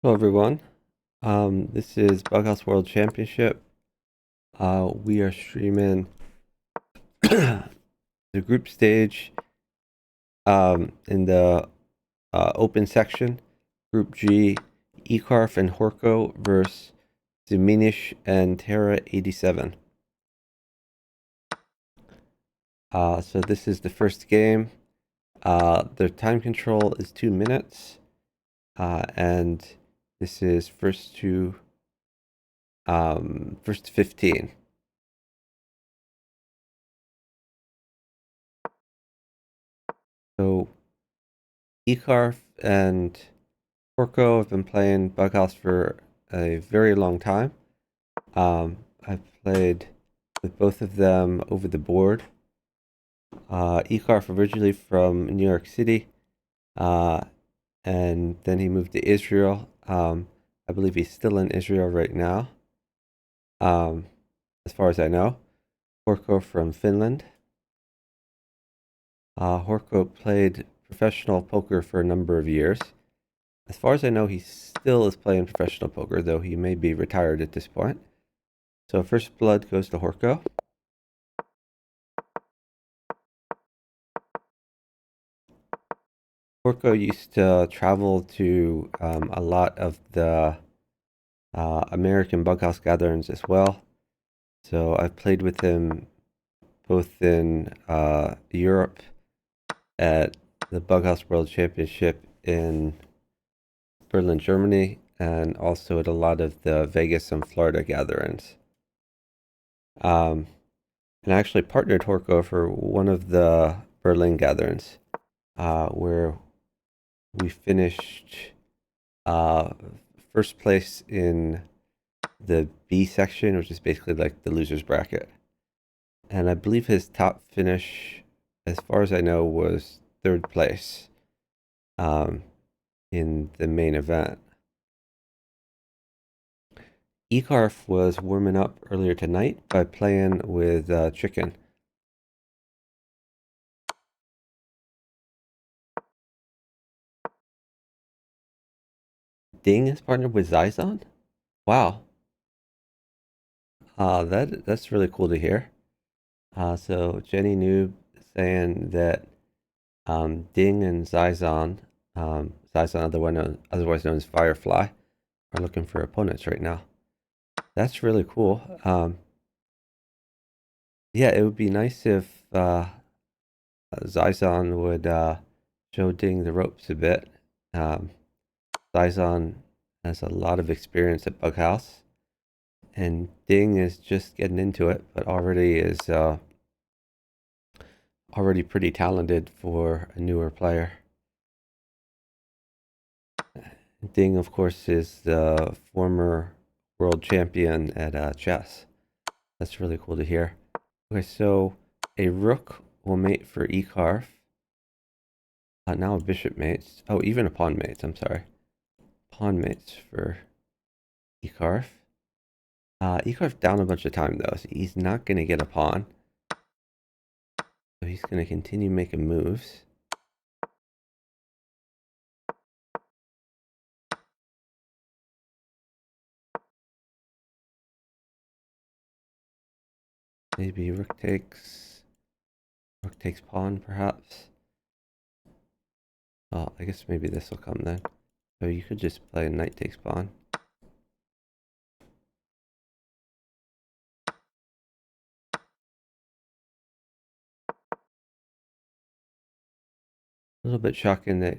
Hello everyone. This is Bughouse World Championship. We are streaming the group stage in the open section. Group G, EEKarf and Horkko versus Zmeenish and terra87. So this is the first game. Their time control is 2 minutes. And this is first to 15. So EEKarf and Horkko have been playing Bughouse for a very long time. I've played with both of them over the board. EEKarf originally from New York City, and then he moved to Israel. I believe he's still in Israel right now, as far as I know. Horkko from Finland. Horkko played professional poker for a number of years. As far as I know, he still is playing professional poker, though he may be retired at this point. So first blood goes to Horkko. Horkko used to travel to a lot of the American Bughouse gatherings as well. So I've played with him both in Europe at the Bughouse World Championship in Berlin, Germany, and also at a lot of the Vegas and Florida gatherings. And I actually partnered Horkko for one of the Berlin gatherings, where we finished first place in the B section, which is basically like the loser's bracket. And I believe his top finish, as far as I know, was third place in the main event. EEKarf was warming up earlier tonight by playing with Chicken. Ding is partnered with Zizon? Wow. That's really cool to hear. So Jenny Noob saying that Ding and Zizon, Zizon otherwise known as Firefly, are looking for opponents right now. That's really cool. Yeah, it would be nice if Zizon would show Ding the ropes a bit. Zizon has a lot of experience at Bughouse, and Ding is just getting into it, but already is already pretty talented for a newer player. Ding, of course, is the former world champion at chess. That's really cool to hear. Okay, so a rook will mate for EEKarf. Now a bishop mates. Oh, even a pawn mates, I'm sorry. Pawn mates for EEKarf. EEKarf down a bunch of time, though, so he's not going to get a pawn. So he's going to continue making moves. Maybe rook takes pawn, perhaps. Oh, I guess maybe this will come then. So you could just play knight takes pawn. A little bit shocking that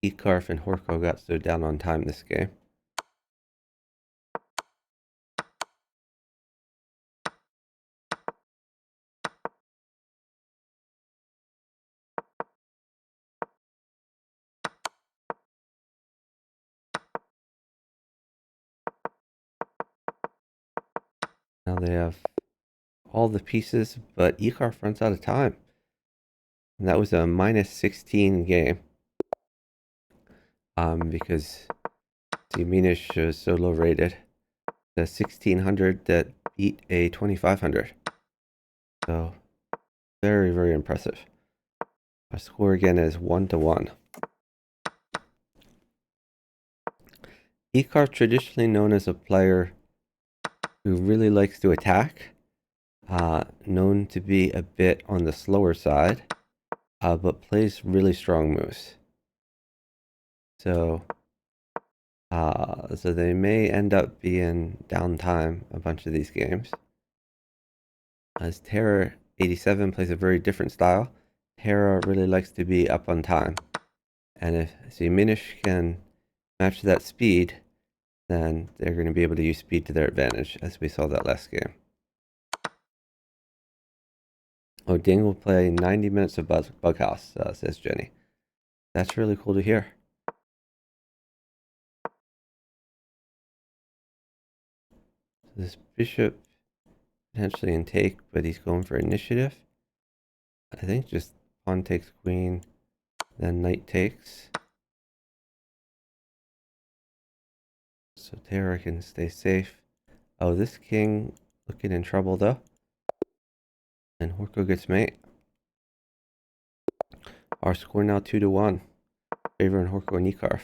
EEKarf and Horkko got so down on time this game. Now they have all the pieces, but EEKarf runs out of time. And that was a -16 game. Because Zmeenish is so low rated. The 1600 that beat a 2500. So very, very impressive. Our score again is 1-1. EEKarf traditionally known as a player who really likes to attack, known to be a bit on the slower side, but plays really strong moves. So they may end up being downtime a bunch of these games. As terra87 plays a very different style, Terra really likes to be up on time. And if Zmeenish can match that speed, then they're going to be able to use speed to their advantage, as we saw that last game. Oh, Ding will play 90 minutes of Bughouse, says Jenny. That's really cool to hear. So this bishop potentially in take, but he's going for initiative. I think just pawn takes queen, then knight takes. So Terra can stay safe. Oh, this king looking in trouble though. And Horkko gets mate. Our score now 2-1. Favoring Horkko and EEKarf.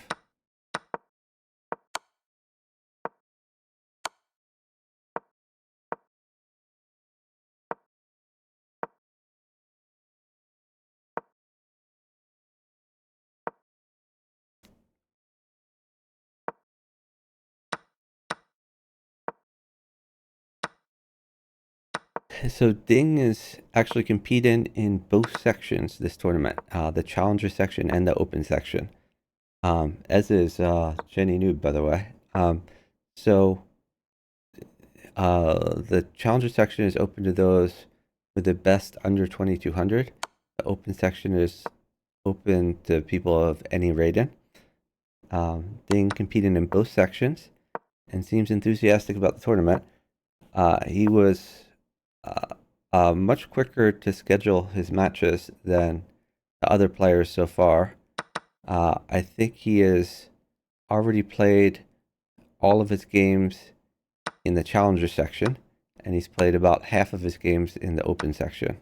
So Ding is actually competing in both sections this tournament, the challenger section and the open section. As is Jenny Noob, by the way. So the challenger section is open to those with the best under 2200. The open section is open to people of any rating. Ding competing in both sections and seems enthusiastic about the tournament. He was much quicker to schedule his matches than the other players so far. I think he has already played all of his games in the challenger section, and he's played about half of his games in the open section.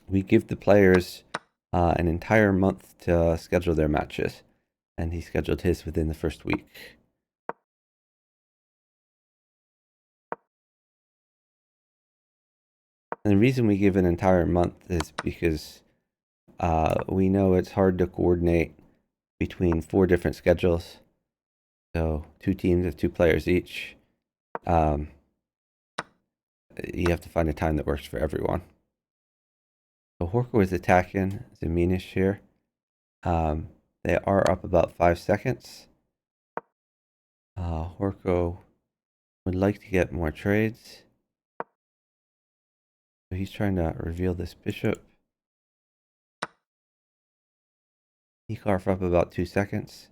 We give the players an entire month to schedule their matches, and he scheduled his within the first week. And the reason we give an entire month is because we know it's hard to coordinate between 4 different schedules. So 2 teams of 2 players each. You have to find a time that works for everyone. So Horkko is attacking Zmeenish here. They are up about 5 seconds. Horkko would like to get more trades. So he's trying to reveal this bishop. EEKarf up about 2 seconds.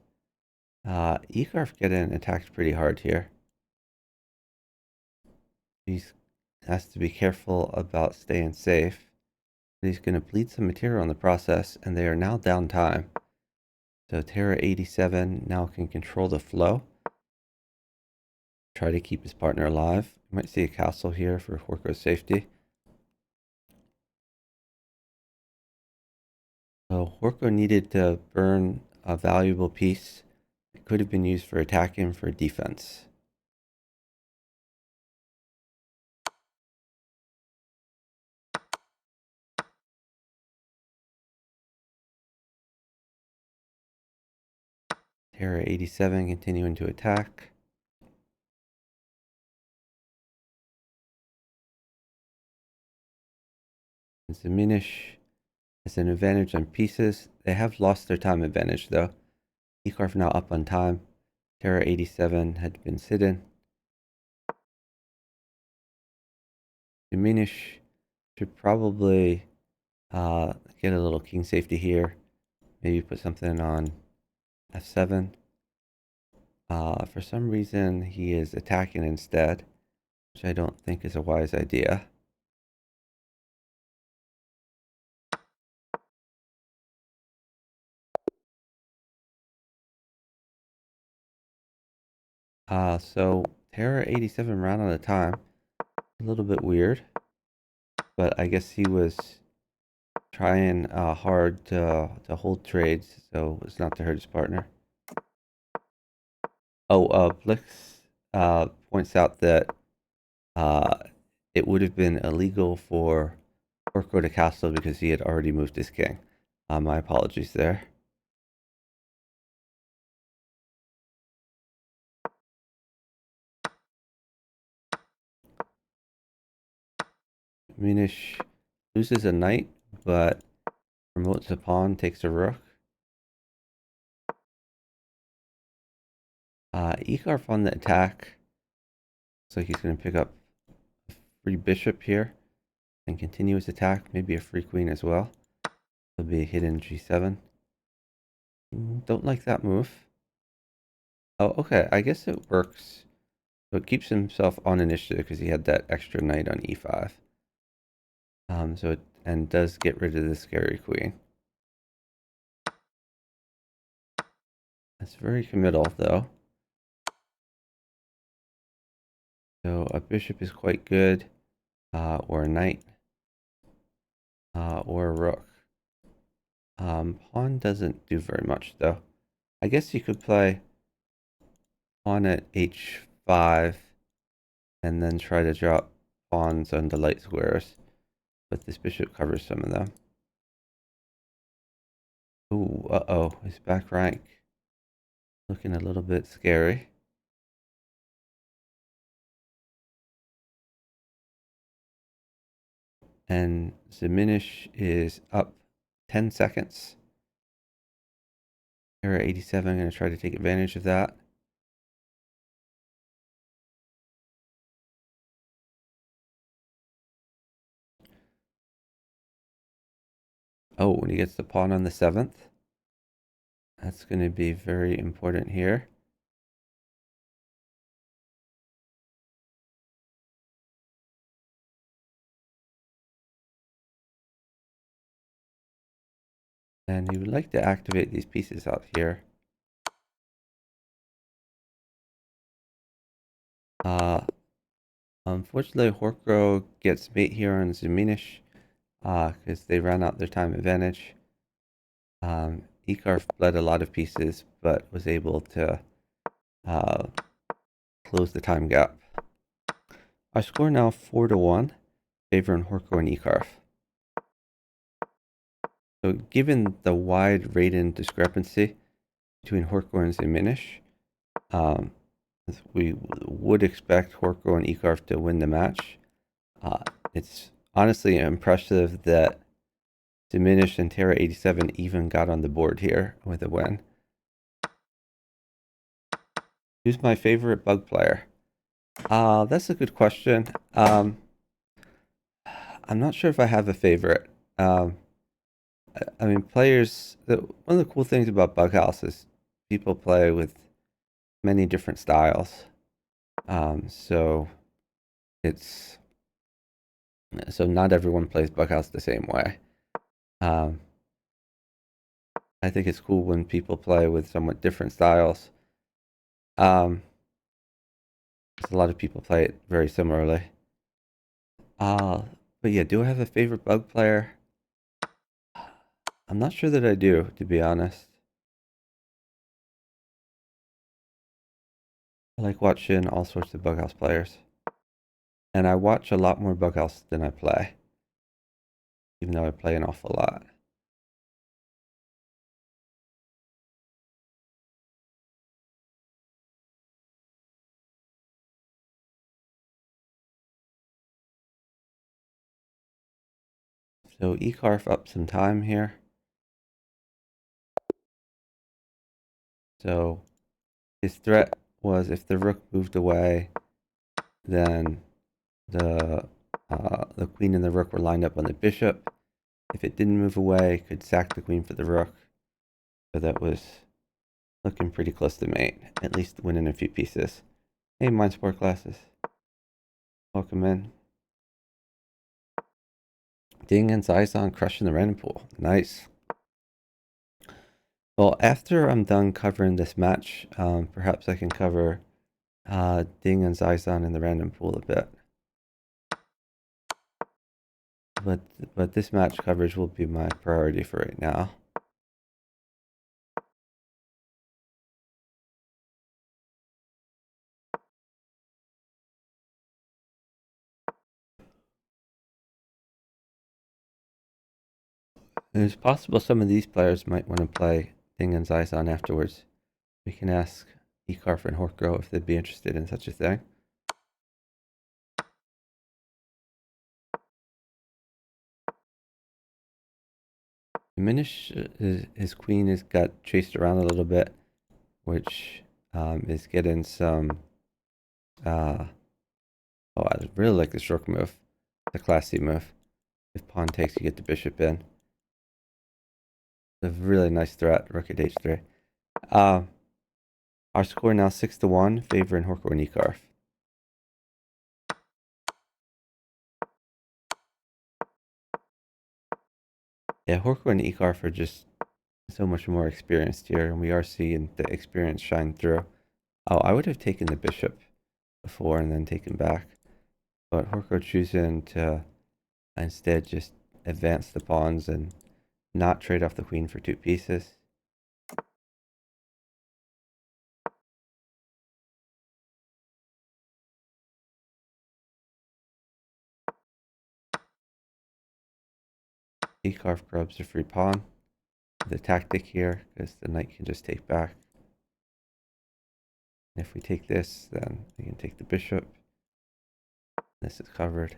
EEKarf getting attacked pretty hard here. He has to be careful about staying safe. But he's going to bleed some material in the process, and they are now down time. So terra87 now can control the flow. Try to keep his partner alive. You might see a castle here for Horkko's safety. So Horkko needed to burn a valuable piece. It could have been used for attacking for defense. Terra87 continuing to attack. Zmeenish has an advantage on pieces. They have lost their time advantage though. EEKarf now up on time. Terra87 had been sitting. Zmeenish should probably get a little king safety here. Maybe put something on f7. For some reason, he is attacking instead, which I don't think is a wise idea. So terra87 ran out of time. A little bit weird, but I guess he was trying hard to hold trades so as not to hurt his partner. Oh, Blix points out that it would have been illegal for Horkko to castle because he had already moved his king. My apologies there. Zmeenish loses a knight, but promotes a pawn, takes a rook. EEKarf on the attack. Looks like he's going to pick up a free bishop here and continue his attack. Maybe a free queen as well. There'll be a hidden g7. Don't like that move. Oh, okay. I guess it works. So it keeps himself on initiative because he had that extra knight on e5. And does get rid of the scary queen. That's very committal though. So a bishop is quite good, or a knight, or a rook. Pawn doesn't do very much though. I guess you could play pawn at h5 and then try to drop pawns on the light squares, but this bishop covers some of them. Ooh, uh-oh, his back rank looking a little bit scary. And Zmeenish is up 10 seconds. Terra87, I'm going to try to take advantage of that. Oh, when he gets the pawn on the 7th, that's going to be very important here. And he would like to activate these pieces out here. Unfortunately, Horkko gets mate here on Zmeenish because they ran out their time advantage. EEKarf bled a lot of pieces, but was able to close the time gap. Our score now 4-1, favoring Horkko and EEKarf. So given the wide rating discrepancy between Horkko and Zmeenish, we would expect Horkko and EEKarf to win the match. It's honestly impressive that Zmeenish and terra87 even got on the board here with a win. Who's my favorite bug player? That's a good question. I'm not sure if I have a favorite. I mean, players. One of the cool things about Bughouse is people play with many different styles. So not everyone plays Bughouse the same way. I think it's cool when people play with somewhat different styles. A lot of people play it very similarly. But yeah, do I have a favorite bug player? I'm not sure that I do, to be honest. I like watching all sorts of Bughouse players. And I watch a lot more Bughouse than I play, even though I play an awful lot. So EEKarf up some time here. So his threat was if the rook moved away, then the queen and the rook were lined up on the bishop. If it didn't move away, could sack the queen for the rook. So that was looking pretty close to mate, at least winning a few pieces. Hey, Mind Sport Classes. Welcome in. Ding and Zaizan crushing the random pool. Nice. Well, after I'm done covering this match, perhaps I can cover Ding and Zaizan in the random pool a bit. but this match coverage will be my priority for right now. And it's possible some of these players might want to play Ding and Zizon afterwards. We can ask EEKarf and Horkko if they'd be interested in such a thing. Zmeenish, his queen has got chased around a little bit, which is getting some. Oh, I really like this rook move. It's a classy move. If pawn takes, you get the bishop in. It's a really nice threat, rook at h3. Our score now 6-1, favoring Horkko and EEKarf. Yeah, Horkko and EEKarf are just so much more experienced here, and we are seeing the experience shine through. Oh, I would have taken the bishop before and then taken back, but Horkko choosing to instead just advance the pawns and not trade off the queen for 2 pieces. EEKarf grabs a free pawn. The tactic here, because the knight can just take back. And if we take this, then we can take the bishop. This is covered.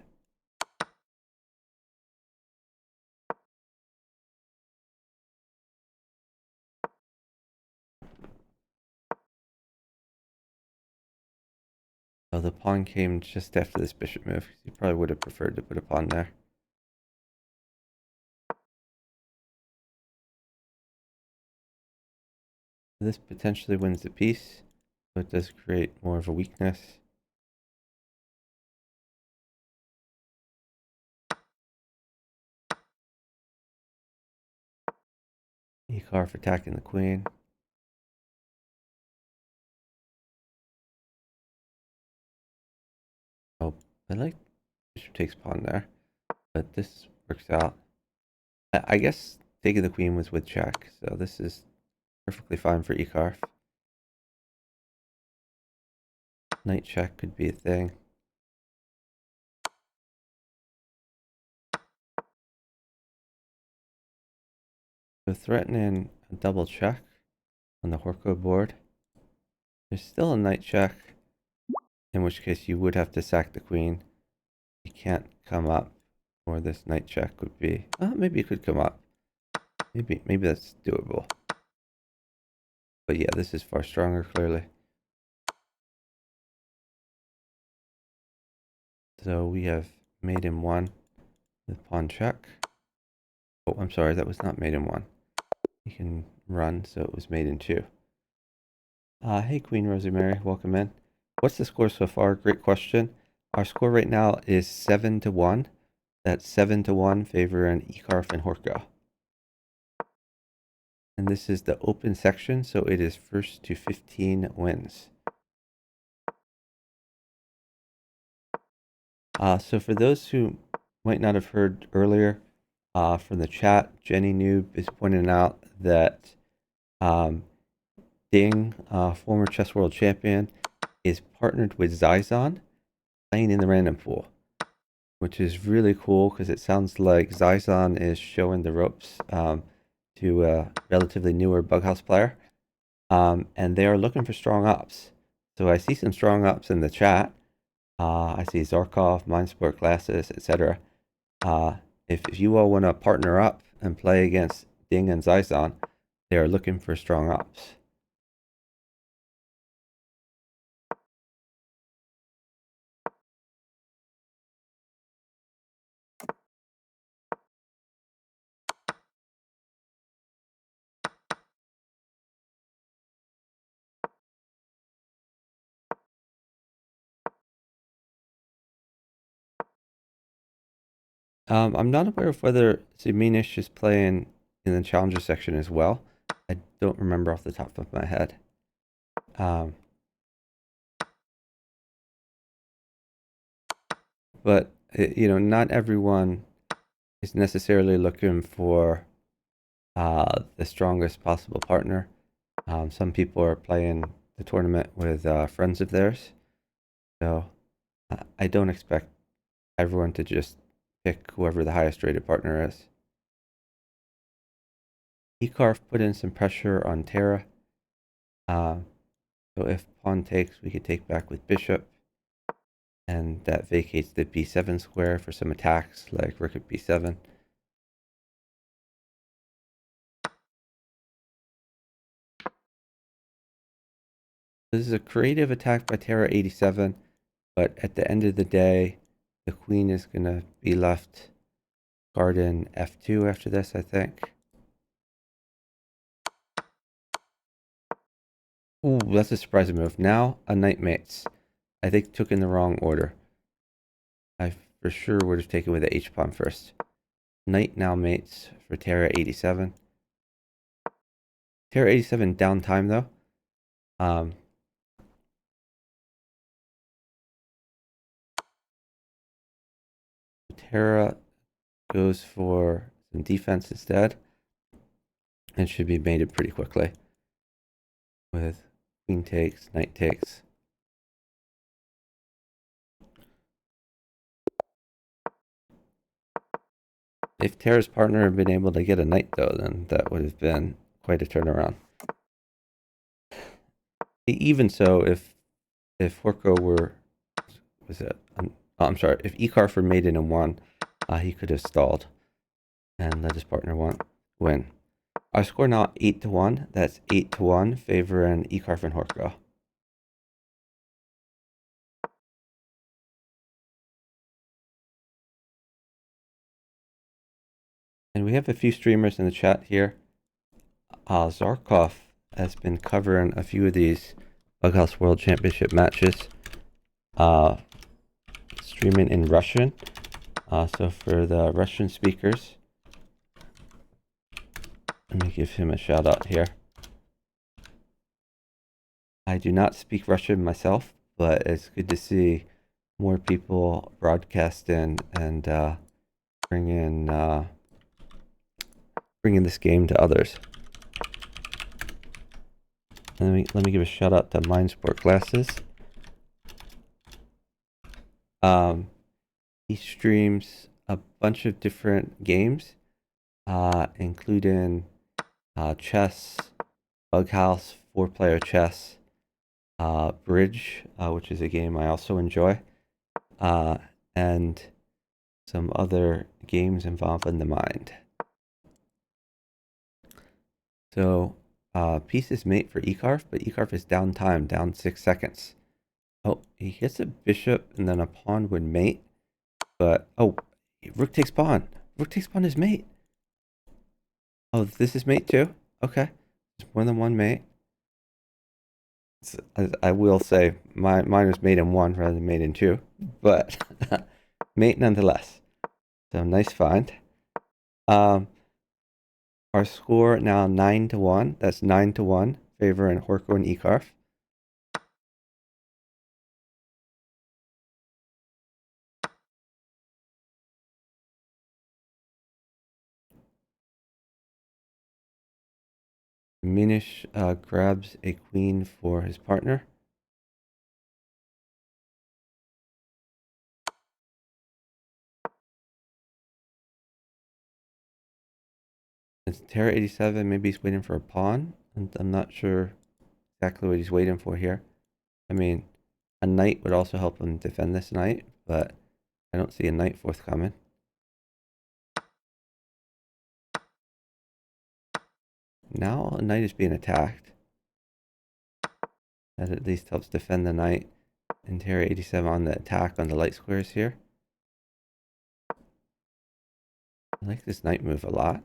So the pawn came just after this bishop move. You probably would have preferred to put a pawn there. This potentially wins the piece, but it does create more of a weakness. EEKarf attacking the queen. Oh, I like bishop takes pawn there, but this works out. I guess taking the queen was with check, so this is perfectly fine for EEKarf. Knight check could be a thing. So threatening a double check on the Horkko board. There's still a knight check, in which case you would have to sack the queen. You can't come up, or this knight check would be. Maybe it could come up. Maybe that's doable. But yeah, this is far stronger, clearly. So we have mate in 1 with pawn check. Oh, I'm sorry, that was not mate in 1. You can run, so it was mate in 2. Hey, Queen Rosemary, welcome in. What's the score so far? Great question. Our score right now is 7-1. That's 7-1 favoring EEKarf and Horkko. And this is the open section, so it is first to 15 wins. So for those who might not have heard earlier from the chat, Jenny Noob is pointing out that Ding, former chess world champion, is partnered with Zizon playing in the random pool, which is really cool because it sounds like Zizon is showing the ropes to a relatively newer Bughouse player, and they are looking for strong ups. So I see some strong ups in the chat. I see Zarkov, Mindsport Glasses, etc. If you all want to partner up and play against Ding and Zizon, they are looking for strong ups. I'm not aware of whether Zmeenish is playing in the challenger section as well. I don't remember off the top of my head. But you know, not everyone is necessarily looking for the strongest possible partner. Some people are playing the tournament with friends of theirs, so I don't expect everyone to just pick whoever the highest rated partner is. EEKarf put in some pressure on Terra, so if pawn takes, we could take back with bishop, and that vacates the b7 square for some attacks like rook at b7. This is a creative attack by terra87, but at the end of the day, the queen is going to be left guarding f2 after this, I think. Ooh, that's a surprising move. Now a knight mates. I think took in the wrong order. I for sure would have taken with the h-pawn first. Knight now mates for terra87. Terra87 downtime though. Terra goes for some defense instead and should be mated pretty quickly with queen takes, knight takes. If Terra's partner had been able to get a knight though, then that would have been quite a turnaround. Even so, if Horkko were, was it? I'm sorry. If EEKarf were mated in one, he could have stalled and let his partner win. Our score now 8-1. That's 8-1 favoring EEKarf and Horkko. And we have a few streamers in the chat here. Zarkov has been covering a few of these Bughouse World Championship matches, streaming in Russian. So for the Russian speakers, let me give him a shout out here. I do not speak Russian myself, but it's good to see more people broadcasting and bringing this game to others. Let me give a shout out to Mind Sport Glasses. He streams a bunch of different games, including chess, Bughouse, 4-player chess, bridge, which is a game I also enjoy, and some other games involving the mind. So pieces mate for EEKarf, but EEKarf is down time, down 6 seconds. Oh, he hits a bishop and then a pawn would mate, but oh, rook takes pawn. Rook takes pawn is mate. Oh, this is mate too? Okay. There's more than one mate. I will say mine was made in one rather than made in two, but mate nonetheless. So nice find. Our score now 9-1. That's 9-1 favoring Horkko and EEKarf. Zmeenish grabs a queen for his partner. It's terra87. Maybe he's waiting for a pawn. And I'm not sure exactly what he's waiting for here. I mean, a knight would also help him defend this knight, but I don't see a knight forthcoming. Now a knight is being attacked. That at least helps defend the knight. And terra87 on the attack on the light squares here. I like this knight move a lot.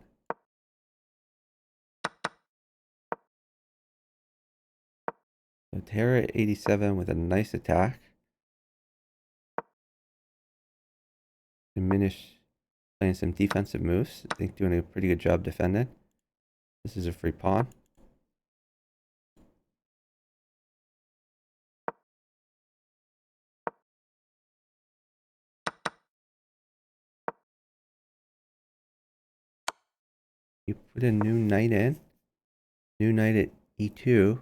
So terra87 with a nice attack. Zmeenish playing some defensive moves. I think doing a pretty good job defending. This is a free pawn. You put a new knight in. New knight at e2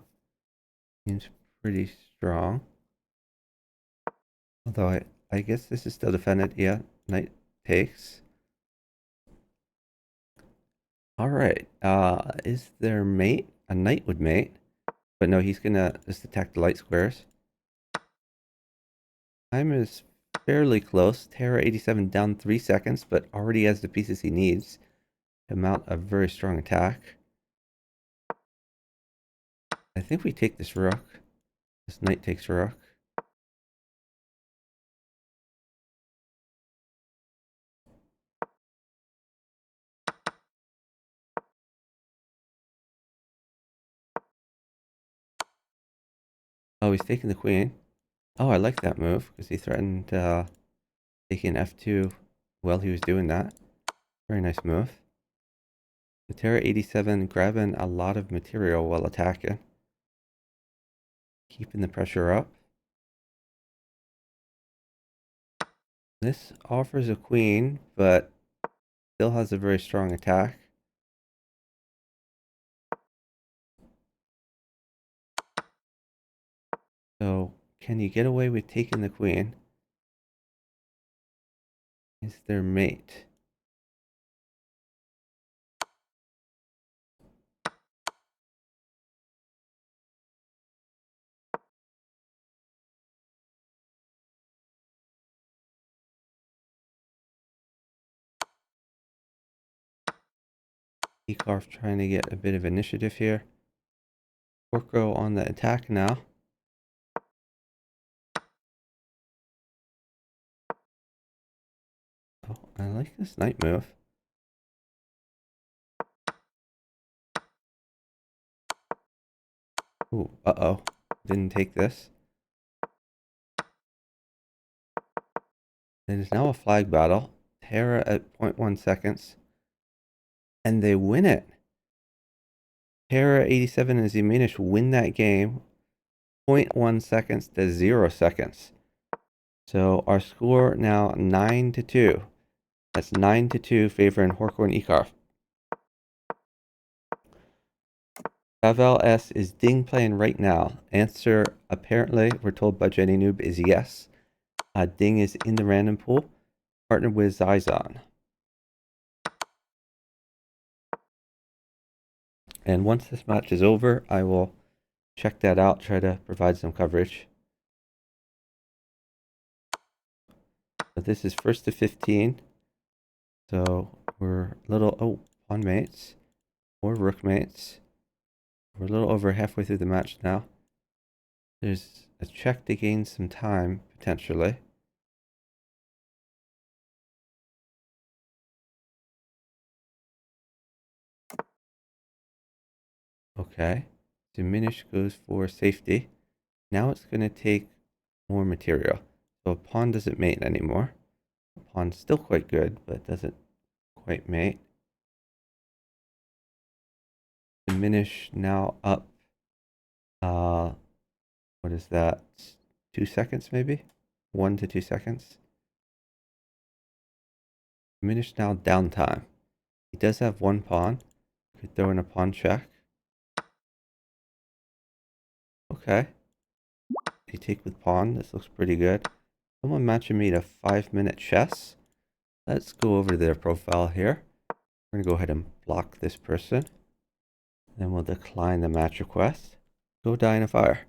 seems pretty strong. Although I guess this is still defended. Yeah, knight takes. Alright, is there mate? A knight would mate. But no, he's gonna just attack the light squares. Time is fairly close. Terra87 down 3 seconds, but already has the pieces he needs to mount a very strong attack. I think we take this rook. This knight takes rook. Oh, he's taking the queen. Oh, I like that move because he threatened taking f2 while he was doing that. Very nice move. The Terra87 grabbing a lot of material while attacking. Keeping the pressure up. This offers a queen, but still has a very strong attack. So, can you get away with taking the queen? Is there mate? EEKarf trying to get a bit of initiative here. Horkko on the attack now. Oh, I like this knight move. Ooh, uh-oh. Didn't take this. It is now a flag battle. Terra at 0.1 seconds. And they win it. Terra87 and Zmeenish win that game. 0.1 seconds to 0 seconds. So our score now 9-2. That's 9-2 favoring Horkko and EEKarf. Pavel S is ding playing right now. Answer apparently, we're told by Jenny Noob, is yes. Ding is in the random pool, partnered with Zizon. And once this match is over, I will check that out, try to provide some coverage. But this is first to 15. So we're a little, oh, pawn mates or rook mates. We're a little over halfway through the match now. There's a check to gain some time, potentially. Okay. Zmeenish goes for safety. Now it's going to take more material. So a pawn doesn't mate anymore. A pawn's still quite good, but doesn't quite mate. Zmeenish now up, what is that? 2 seconds maybe? 1 to 2 seconds. Zmeenish now downtime. He does have one pawn. Could throw in a pawn check. Okay. You take with pawn. This looks pretty good. Someone matching me to 5-minute chess. Let's go over to their profile here. We're going to go ahead and block this person. Then we'll decline the match request. Go die in a fire.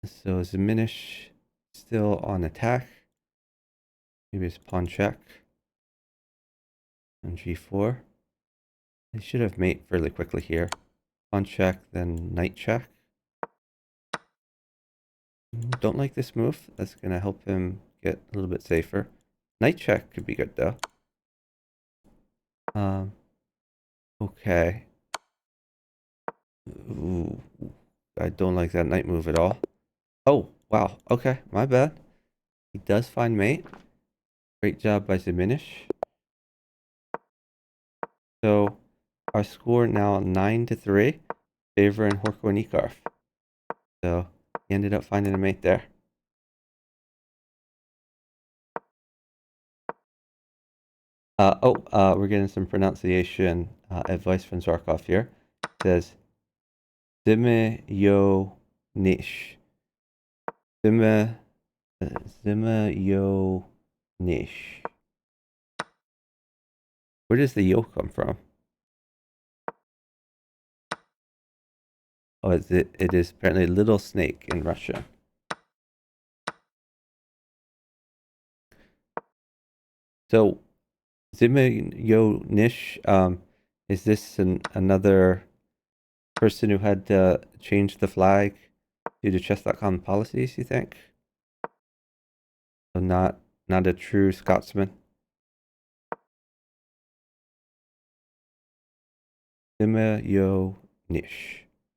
So Zmeenish still on attack. Maybe it's pawn check. On g4. They should have mate fairly quickly here. Pawn check, then knight check. Don't like this move. That's going to help him get a little bit safer. Knight check could be good though. Okay. Ooh, I don't like that knight move at all. Oh, wow. Okay, my bad. He does find mate. Great job by Zmeenish. So our score now 9-3, favoring Horkko and EEKarf. So he ended up finding a mate there. We're getting some pronunciation advice from Zarkov here. It says Zmeenish. Zme Zmeenish. Where does the yo come from? Oh, it is apparently little snake in Russian. So Zmeenish, is this another person who had to change the flag due to chess.com policies, you think? So not a true Scotsman. Zmeenish.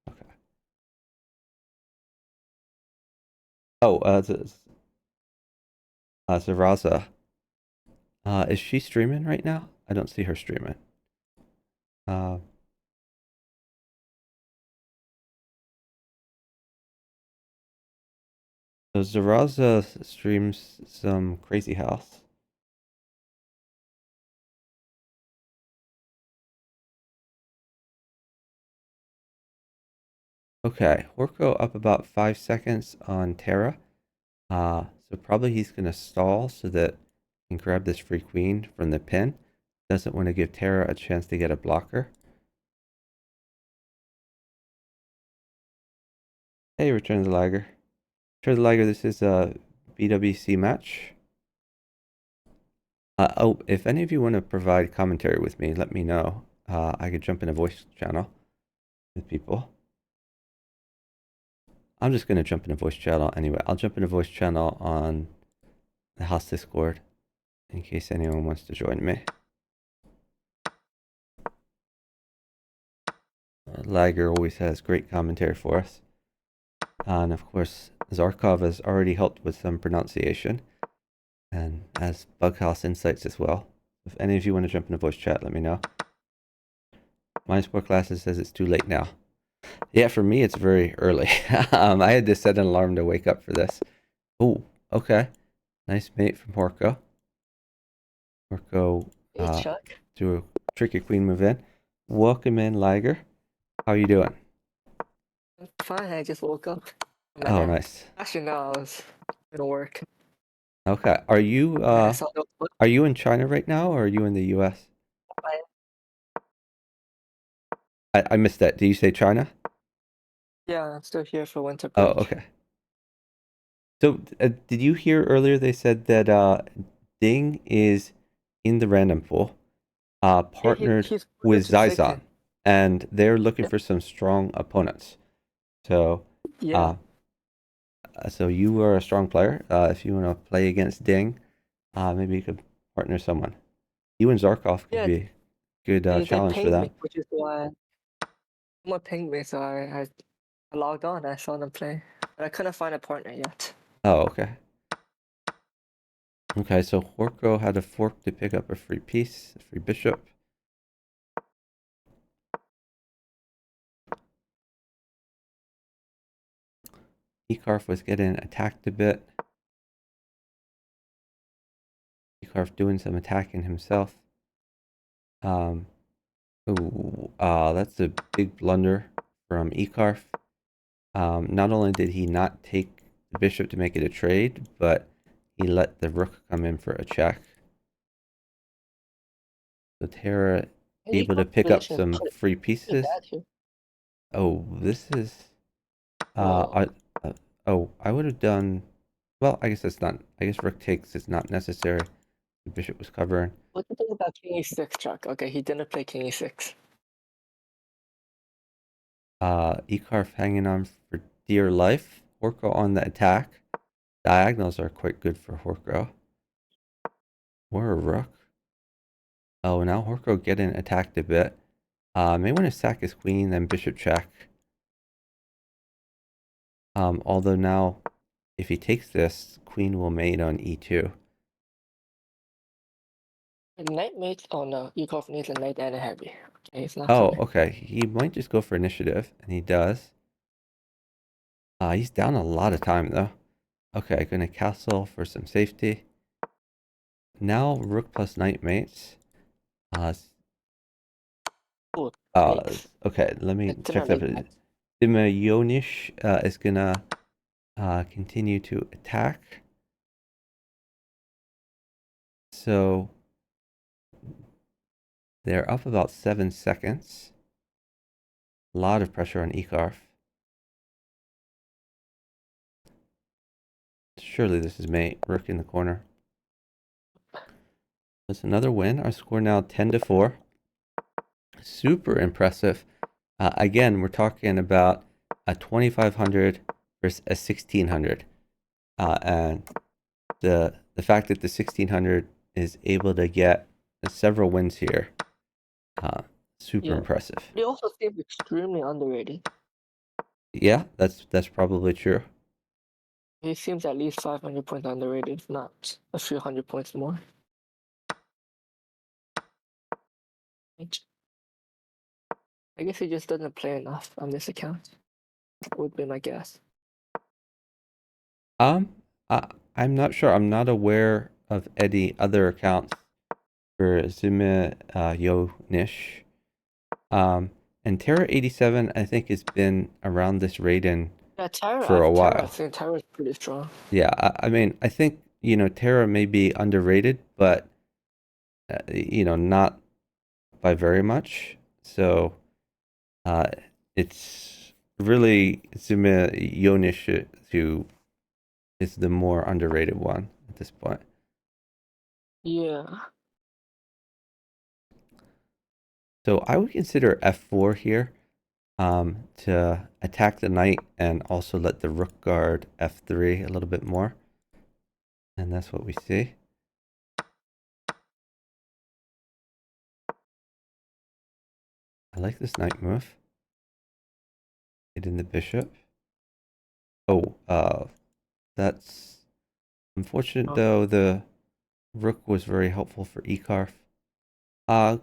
Okay. Oh, Zaraza. Is she streaming right now? I don't see her streaming. Uh, so Zaraza streams some Crazy House. Okay, Horkko up about 5 seconds on Terra. So probably he's going to stall so that he can grab this free queen from the pin. Doesn't want to give Terra a chance to get a blocker. Hey, Return of the Liger. Return of the Liger, this is a BWC match. If any of you want to provide commentary with me, let me know. I could jump in a voice channel with people. I'm just going to jump in a voice channel anyway. I'll jump in a voice channel on the house Discord in case anyone wants to join me. Liger always has great commentary for us. And of course, Zarkov has already helped with some pronunciation and has Bughouse insights as well. If any of you want to jump in a voice chat, let me know. My sport classes says it's too late now. Yeah, for me, it's very early. I had to set an alarm to wake up for this. Oh, okay. Nice mate from Horkko. Horkko threw a tricky queen move in. Welcome in, Liger. How are you doing? I'm fine, I just woke up. Oh, nice. Actually, no, I was gonna work. Okay. Are you in China right now, or are you in the US? I missed that. Did you say China? Yeah, I'm still here for winter break. Oh, okay. So, did you hear earlier they said that Ding is in the random pool, partnered with Zizon, and they're looking for some strong opponents. So, yeah. So you are a strong player. If you want to play against Ding, maybe you could partner someone. You and Zarkov could be a good challenge for them. Me, which is why someone pinged me, so I logged on. I saw them play, but I couldn't find a partner yet. Oh, okay. Okay, so Horkko had a fork to pick up a free piece, a free bishop. EEKarf was getting attacked a bit. EEKarf doing some attacking himself. That's a big blunder from EEKarf. Not only did he not take the bishop to make it a trade, but he let the rook come in for a check. So Terra able to pick up some free pieces. Oh, this is I would have done well, I guess that's not I guess rook takes is not necessary. The bishop was covering. What do you think about king e6 check? Okay, he didn't play king e6. EEKarf hanging on for dear life. Horkko on the attack. Diagonals are quite good for Horkko. Or a rook. Oh, now Horkko getting attacked a bit. May want to sack his queen, then bishop check. Although now, if he takes this, queen will mate on e2. Knight mates? Oh no, EEKarf needs a knight and a heavy. Okay, it's not Oh, coming. okay. He might just go for initiative, and he does. He's down a lot of time, though. Okay, gonna castle for some safety. Now rook plus knight mates. Uh, Oh, thanks. okay, let me I did check not that. like that. Zmeenish is gonna continue to attack. So they're up about 7 seconds. A lot of pressure on EEKarf. Surely this is mate. Rook in the corner. That's another win. Our score now 10-4. Super impressive. Again, we're talking about a 2500 versus a 1600. And the fact that the 1600 is able to get several wins here, super Yeah. impressive. They also seem extremely underrated. Yeah, that's probably true. He seems at least 500 points underrated, if not a few hundred points more. I guess he just doesn't play enough on this account. Would be my guess. Um, I'm not sure. I'm not aware of any other accounts for Zmeenish. And terra87 I think has been around this rating Yeah, for a Terra, I while. think Terra's pretty strong. Yeah, I mean, I think, Terra may be underrated, but, not by very much. So, uh, it's really Zmeenish who is the more underrated one at this point. Yeah. So I would consider f4 here, to attack the knight and also let the rook guard f3 a little bit more. And that's what we see. I like this knight move. Hitting the bishop. Oh, that's unfortunate Oh. though. The rook was very helpful for EEKarf. Uh,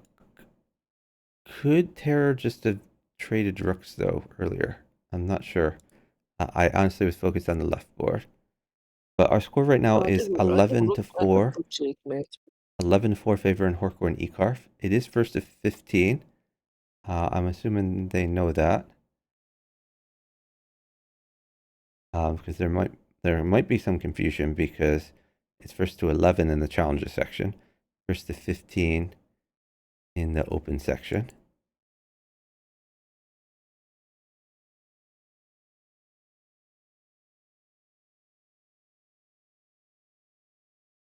could Terror just have traded rooks though earlier? I'm not sure. I honestly was focused on the left board. But our score right now is I think 11 Rook to I think 4. Rook G man. 11 to 4 favor in Horkko and EEKarf. It is first to 15. I'm assuming they know that. Because there might be some confusion because it's first to 11 in the challenges section, first to 15 in the open section.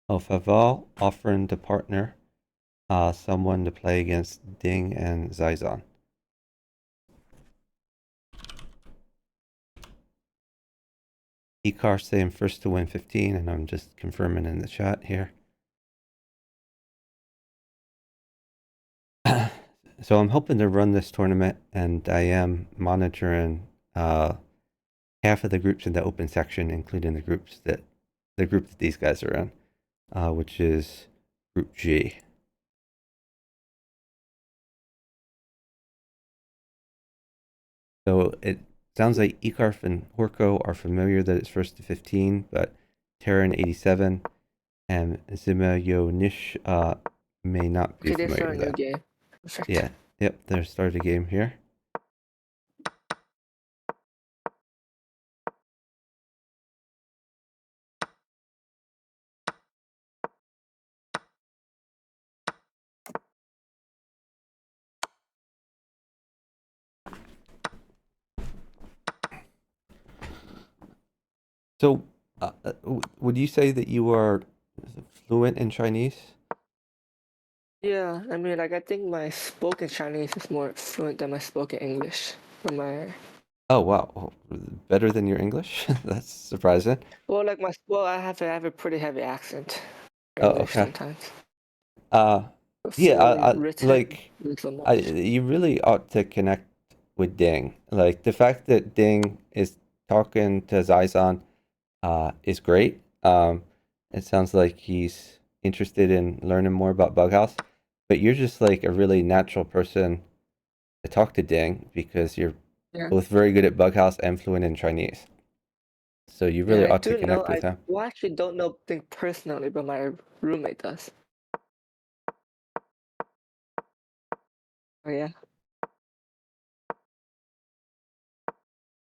Oh, Faval offering to partner someone to play against Ding and Zizon. EEKarf saying first to win 15, and I'm just confirming in the chat here. So I'm hoping to run this tournament, and I am monitoring half of the groups in the open section, including the group that these guys are in, which is Group G. So it sounds like EEKarf and Horkko are familiar that it's first to 15, but terra87 and Zmeenish may not be Okay, they familiar start with a new that. game. Perfect. Yeah, yep, they started a game here. So, would you say that you are fluent in Chinese? Yeah, I mean, like I think my spoken Chinese is more fluent than my spoken English. From my Oh, wow. Better than your English? That's surprising. I have a pretty heavy accent. Oh, English okay. sometimes. Uh, But yeah, fluent written, like, not so much. you really ought to connect with Ding. Like, the fact that Ding is talking to Zizon, is great. It sounds like he's interested in learning more about Bughouse, but you're just like a really natural person to talk to Ding because you're Yeah. both very good at Bughouse and fluent in Chinese. So you Yeah, really I ought to do know. connect with him. Well, actually don't know Think personally, but my roommate does. Oh yeah,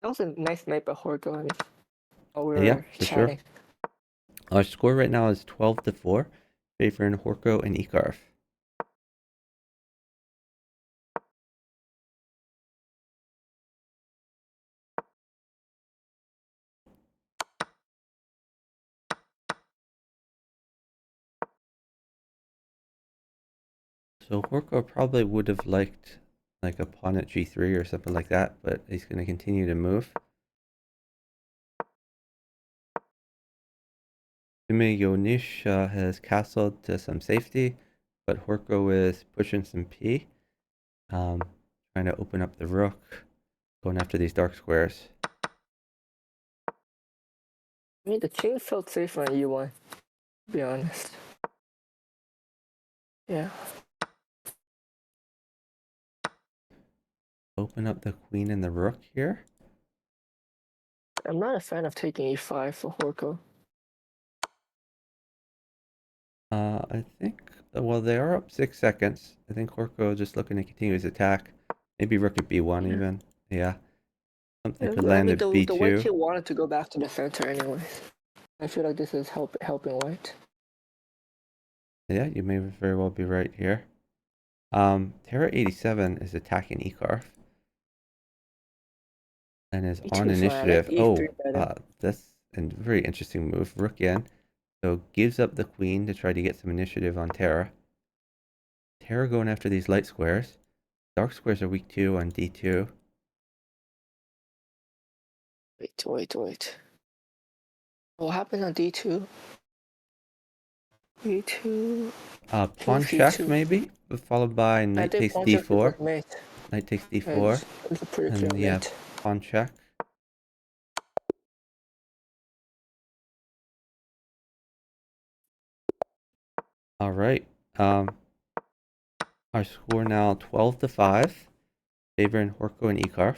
that was a nice night by Horkko. I mean, while we Yeah, were for sure. chatting. Our score right now is 12-4, favoring Horkko and EEKarf. So Horkko probably would have liked like a pawn at g3 or something like that, but he's going to continue to move. Zmeenish has castled to some safety, but Horkko is pushing some p, trying to open up the rook, going after these dark squares. I mean, the king felt safer on e1, to be honest. Yeah. Open up the queen and the rook here. I'm not a fan of taking e5 for Horkko. I think, well, they are up 6 seconds. I think Horkko just looking to continue his attack. Maybe rook at b1 Yeah. even. Yeah. Something Yeah, could I land mean, at the white b2. king wanted to go back to the center anyways. I feel like this is helping white. Yeah, you may very well be right here. terra87 is attacking EEKarf and is on e2 is fine. I like initiative. e3 Oh, better. that's a very interesting move. Rook in. So gives up the queen to try to get some initiative on Terra. Terra going after these light squares. Dark squares are weak too on d2. Wait. What happened on d2? d2. King Pawn check c2. maybe, followed by I knight think takes pawn check is d4. like mate. Knight takes Yeah, d4. it's a pretty clear And yeah, mate. pawn check. All right. Our score now 12-5, favoring Horkko and EEKarf.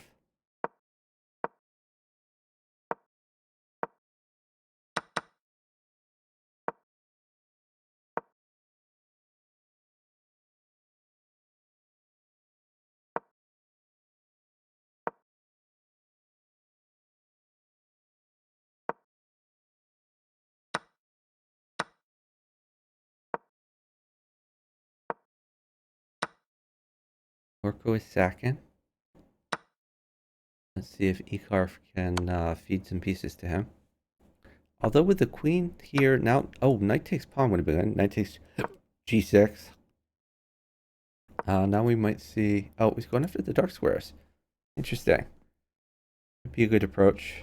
Horkko is sacking. Let's see if EEKarf can feed some pieces to him. Although with the queen here now, oh, knight takes pawn would have been good. Knight takes g6. Now we might see. Oh, he's going after the dark squares. Interesting. Could be a good approach.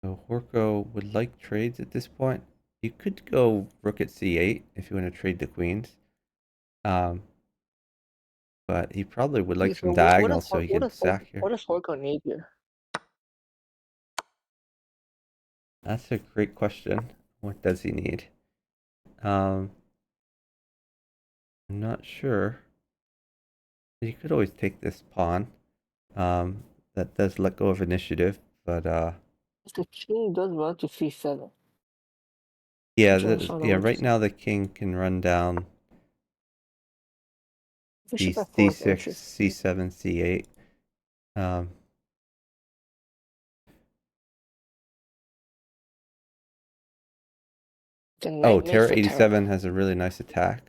So Horkko would like trades at this point. You could go rook at c8 if you want to trade the queens. Um, but he probably would like Okay, some so diagonals so he could sack here. what does Horkko need here? That's a great question. What does he need? I'm not sure. You could always take this pawn. That does let go of initiative, but The king does run to c7. yeah, Which I saw the yeah. white Right now the king can run down bishop f4 is c6, interesting. c7, c8. Um, The oh, knight mate for Terra. terra87 has a really nice attack.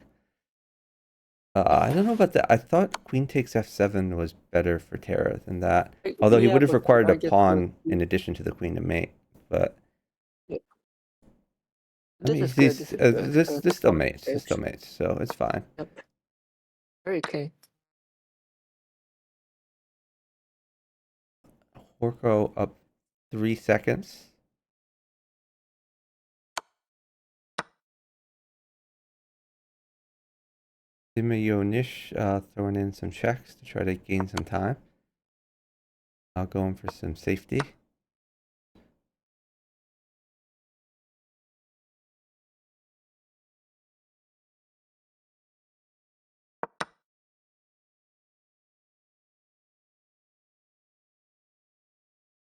I don't know about that. I thought queen takes f7 was better for Terra than that. Although he Yeah, would have but the required a knight gets to pawn in addition to the queen to mate. But yeah. I mean, This is good. This is good. this still Pawn mates. This still stage. mates. So it's fine. Yep. Very clean. Horko up 3 seconds. Zmeenish throwing in some checks to try to gain some time. I'll go in for some safety.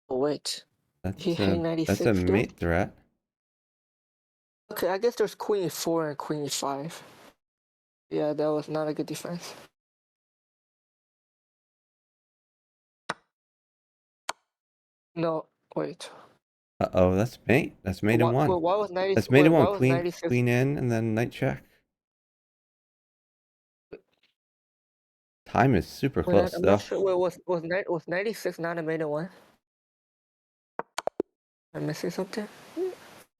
Oh wait, he That's hang that's a 96 still? mate threat. Okay, I guess there's queen e4 and queen e5. Yeah, that was not a good defense. No, wait. Uh-oh, that's mate. That's mate in one. Why was 90? That's mate Wait, in why one. was Queen 96? queen in and then knight check. Time is super Wait, close I'm not though. sure. Wait, was 96 not a made in one? I'm missing something.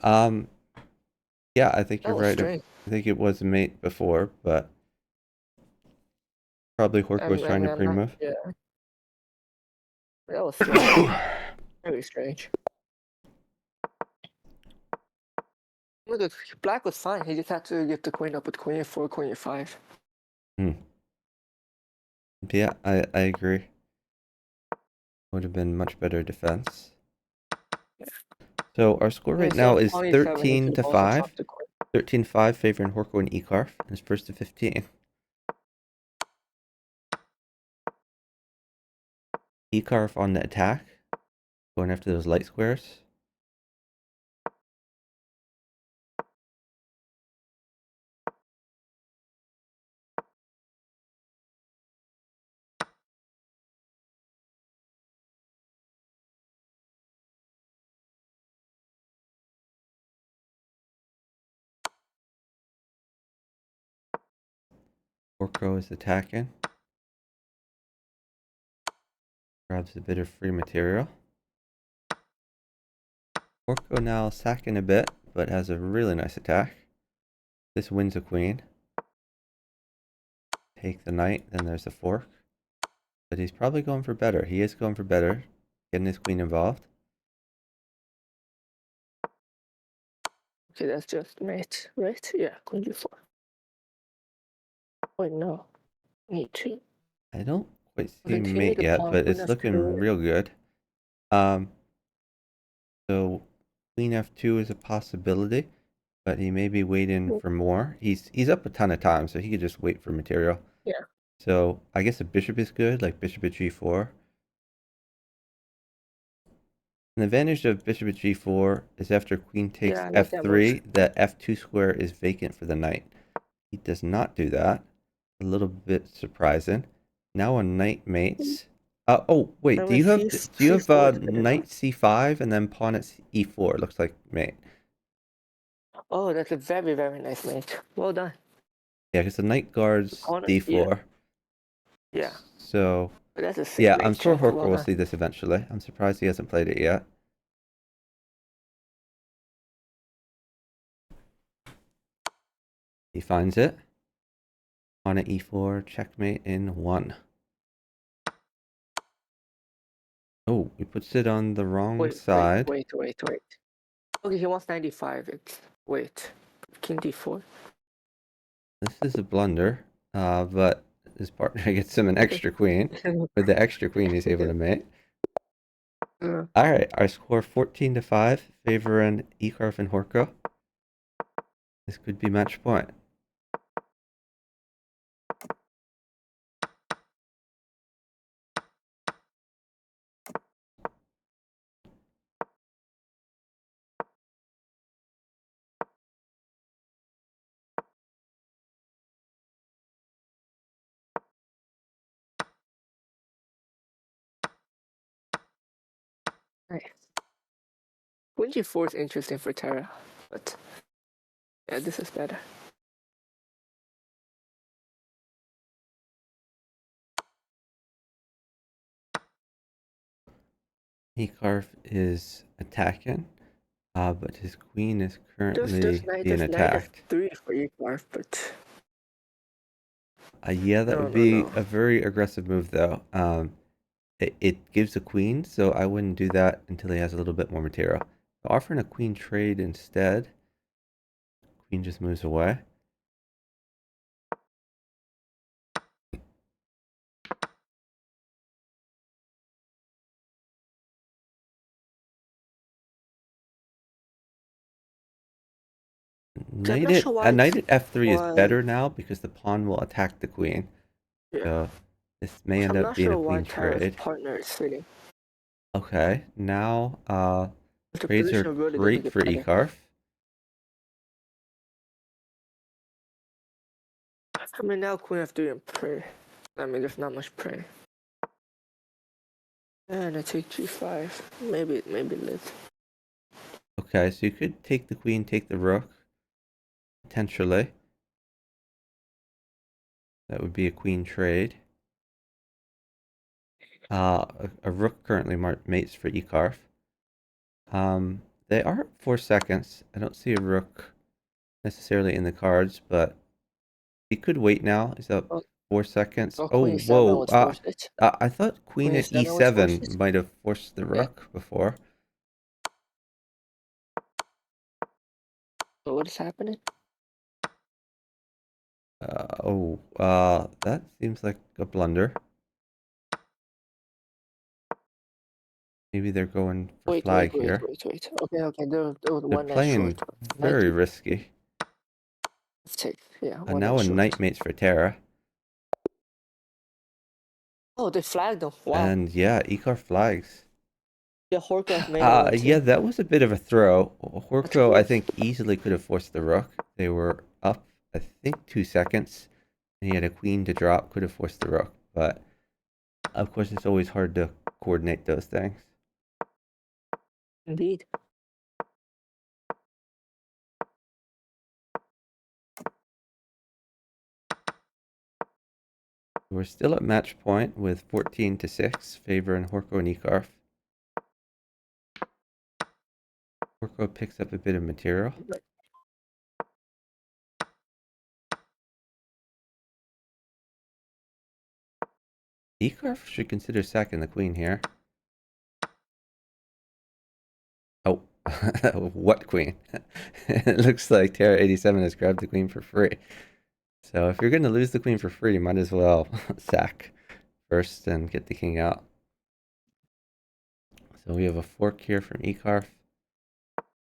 Um, yeah, I think That you're was right. strange. I think it was a mate before, but probably Horkko was I trying mean, to I'm not. pre-move. Yeah, that was strange. Very strange. Look, black was fine. He just had to get the queen up with queen e4, queen e5. Hmm. Yeah, I agree. Would have been much better defense. So our score right Instead now of is pawn e7, he 13 could to have also 5. dropped the queen. 13-5 favoring Horkko and EEKarf in his first to 15. EEKarf on the attack, going after those light squares. Horkko is attacking. Grabs a bit of free material. Horkko now sacking a bit, but has a really nice attack. This wins a queen. Take the knight, then there's a fork. But he's probably going for better. He is going for better, getting his queen involved. Okay, that's just mate, right? Yeah, queen g4. Wait, no. Need two. I don't quite see Continue mate the yet, pawn, but queen it's looking f2. real good. Um, so queen f2 is a possibility, but he may be waiting for more. He's up a ton of time, so he could just wait for material. Yeah. So I guess a bishop is good, like bishop at g4. And the advantage of bishop at g4 is after queen takes Yeah, I like that move. f3, the f2 square is vacant for the knight. He does not do that. A little bit surprising. Now on knight mates. Oh wait, I do mean, you have C4 is better now. knight c5 and then pawn at e4? It looks like mate. Oh, that's a very, very nice mate. Well done. Yeah, because the knight guards Pawn, yeah, d4. yeah. So But that's a sick yeah, I'm mate sure check. Horkko Well will done. see this eventually. I'm surprised he hasn't played it yet. He finds it. Pawn at e4, checkmate in 1. Oh, he puts it on the wrong side. Wait. Okay, he wants 95. Wait. King d4. This is a blunder, but his partner gets him an extra queen. With the extra queen, he's able to mate. All right, our score 14 to 5, favoring EEKarf and Horkko. This could be match point. Nice. Queen g4 is interesting for Terra, but yeah, this is better. EEKarf is attacking, but his queen is There's currently knight, being there's knight attacked. f3 for EEKarf, but Yeah, that would be no. a very aggressive move, though. It gives a queen, so I wouldn't do that until he has a little bit more material. Offering a queen trade instead, queen just moves away. I'm not sure A why knight at f3 is why better now because the pawn will attack the queen. yeah. So this may So end I'm up not being a sure why queen Terra's trade. partner is sitting. Okay, now The trades are position really doesn't great get for better. EEKarf. I mean, now queen f3 and prey. I mean, there's not much prey. And I take g5. Maybe live. Okay, so you could take the queen, take the rook, potentially. That would be a queen trade. A rook currently mates for EEKarf. They are at 4 seconds. I don't see a rook necessarily in the cards, but he could wait now. He's up Oh, 4 seconds. oh, Oh, queen e7 whoa. was forced. I thought queen Queen at e7 was e7 forced. might have forced the Yeah. rook before. So what is happening? That seems like a blunder. Maybe they're going for Wait. flag here. Okay. There was They're one nice playing short. Knight very risky. take. Yeah, one Now nice a short. knight mates for Terra. Oh, they flagged them. Wow. And yeah, EEKarf flags. Yeah, Horkko made it one Yeah, too. that was a bit of a throw. That's Horkko, I cool. think, easily could have forced the rook. They were up, I think, 2 seconds. And he had a queen to drop, could have forced the rook. But, of course, it's always hard to coordinate those things. Indeed. We're still at match point with 14-6, favoring Horkko and EEKarf. Horkko picks up a bit of material. EEKarf should consider sacking the queen here. Oh, what queen? It looks like terra87 has grabbed the queen for free. So if you're going to lose the queen for free, you might as well sack first and get the king out. So we have a fork here from EEKarf,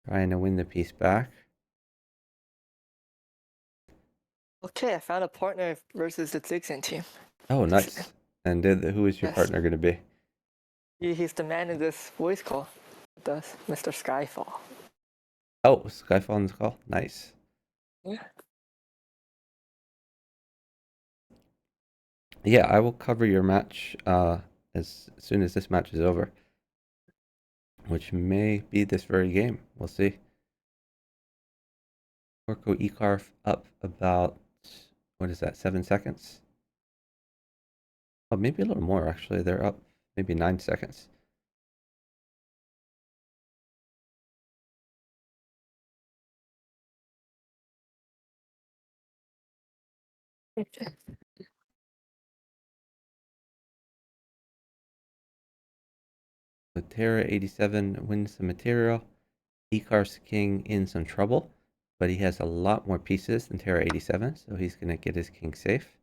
trying to win the piece back. Okay, I found a partner versus the Zigzag team. Oh, nice. And who is your Yes. partner going to be? He's the man in this voice call with us, Mr. Skyfall. Oh, Skyfall in the call. Nice. Yeah. Yeah, I will cover your match as soon as this match is over, which may be this very game. We'll see. Horkko EEKarf up about, what is that, 7 seconds? Oh, maybe a little more, actually. They're up maybe 9 seconds. Okay. So terra87 wins the material. EEKarf's king in some trouble, but he has a lot more pieces than terra87, so he's going to get his king safe.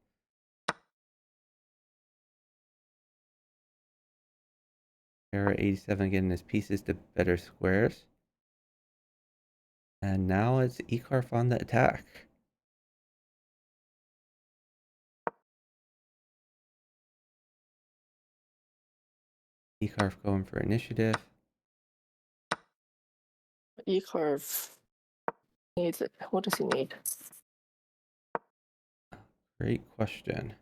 Terra87 getting his pieces to better squares. And now it's EEKarf on the attack. EEKarf going for initiative. EEKarf needs it. What does he need? Great question.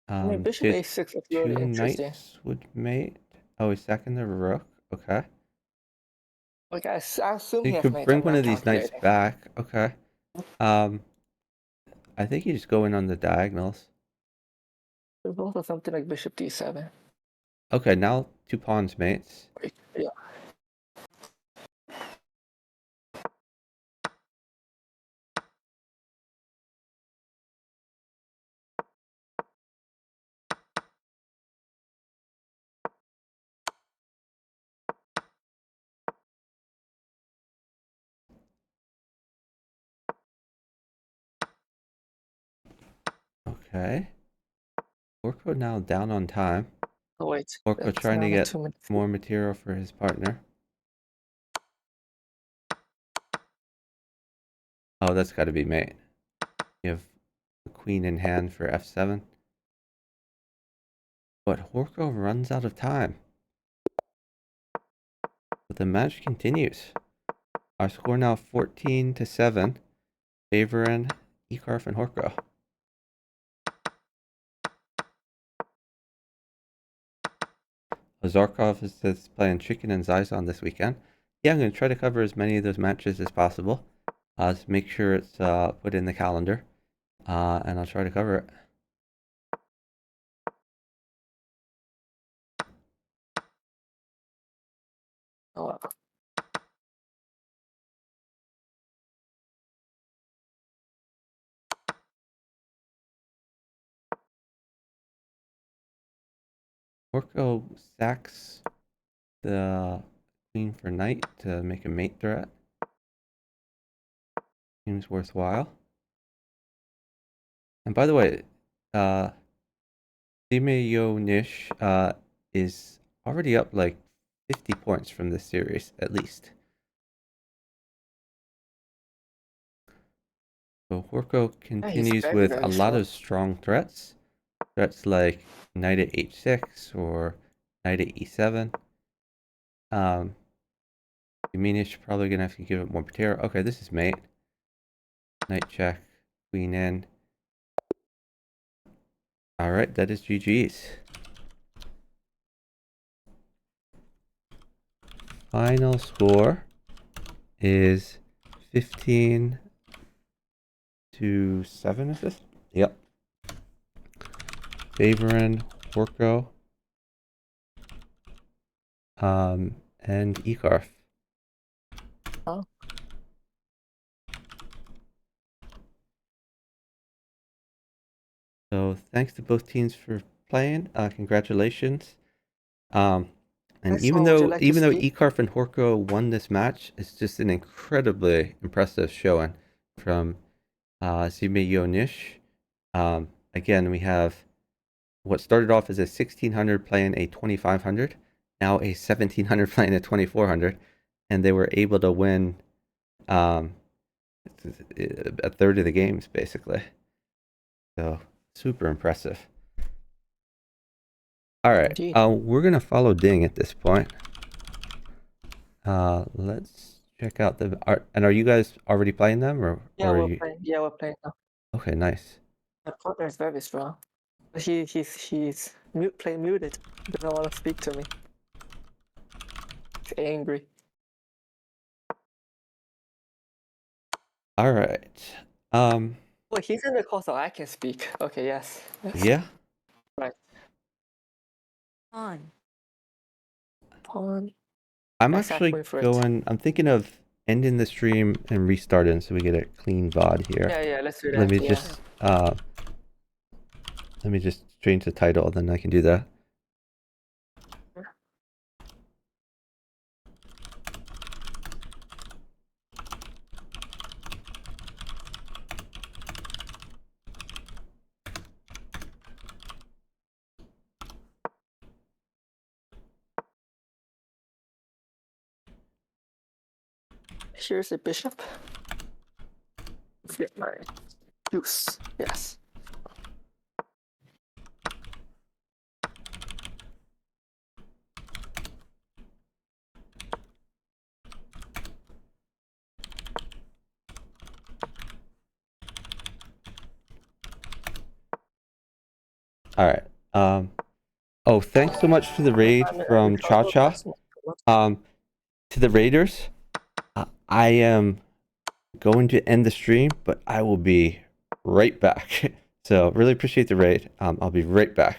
I mean, Bishop A6 is really Two interesting. knights would mate. Oh, he's sacking the rook. Okay. Like, I assume You he has could mates. bring I'm one not of these knights calculating. back. Okay. Um, I think you just go in on the diagonals. There's also something like Bishop D7. Okay, now 2 pawns mates. Yeah. Okay. Horkko now down on time. Oh, wait. Horkko That's trying to not a get 2-minute. more material for his partner. Oh, that's got to be mate. You have the queen in hand for f7. But Horkko runs out of time. But the match continues. Our score now 14-7, favoring EEKarf and Horkko. Zarkov is playing Chicken and Zizon this weekend. Yeah, I'm going to try to cover as many of those matches as possible. To make sure it's put in the calendar. And I'll try to cover it. Oh, wow. Horkko sacks the queen for knight to make a mate threat. Seems worthwhile. And by the way, Zmeenish is already up like 50 points from this series, at least. So Horkko continues very, with very a lot strong. of strong threats. Threats like knight at h6 or knight at e7. Zmeenish probably gonna have to give it more terra. Okay, this is mate. Knight check, queen in. Alright, that is GG's. Final score is 15-7, is this? Yep. Favoring Horkko and EEKarf. Oh. So thanks to both teams for playing. Congratulations. And even though EEKarf and Horkko won this match, it's just an incredibly impressive showing from Zmeenish. Again, we have what started off as a 1600 playing a 2500, now a 1700 playing a 2400, and they were able to win a third of the games basically. So super impressive. All right, we're gonna follow Ding at this point. Let's check out the art. And are you guys already playing them, or yeah, or we're are you... playing. Yeah, we're playing now. Okay, nice. My partner is very strong. He's playing muted. Doesn't want to speak to me. He's angry. All right. Well, he's in the call, so I can speak. Okay, yes. Yeah. Right. On. Pawn. I'm actually going. I'm thinking of ending the stream and restarting so we get a clean VOD here. Yeah, let's do that. Let me just change the title, then I can do that. Here's a bishop. Get my juice. Yes. All right. Oh, thanks so much for the raid from Cha Cha. To the raiders, I am going to end the stream, but I will be right back. So really appreciate the raid. I'll be right back.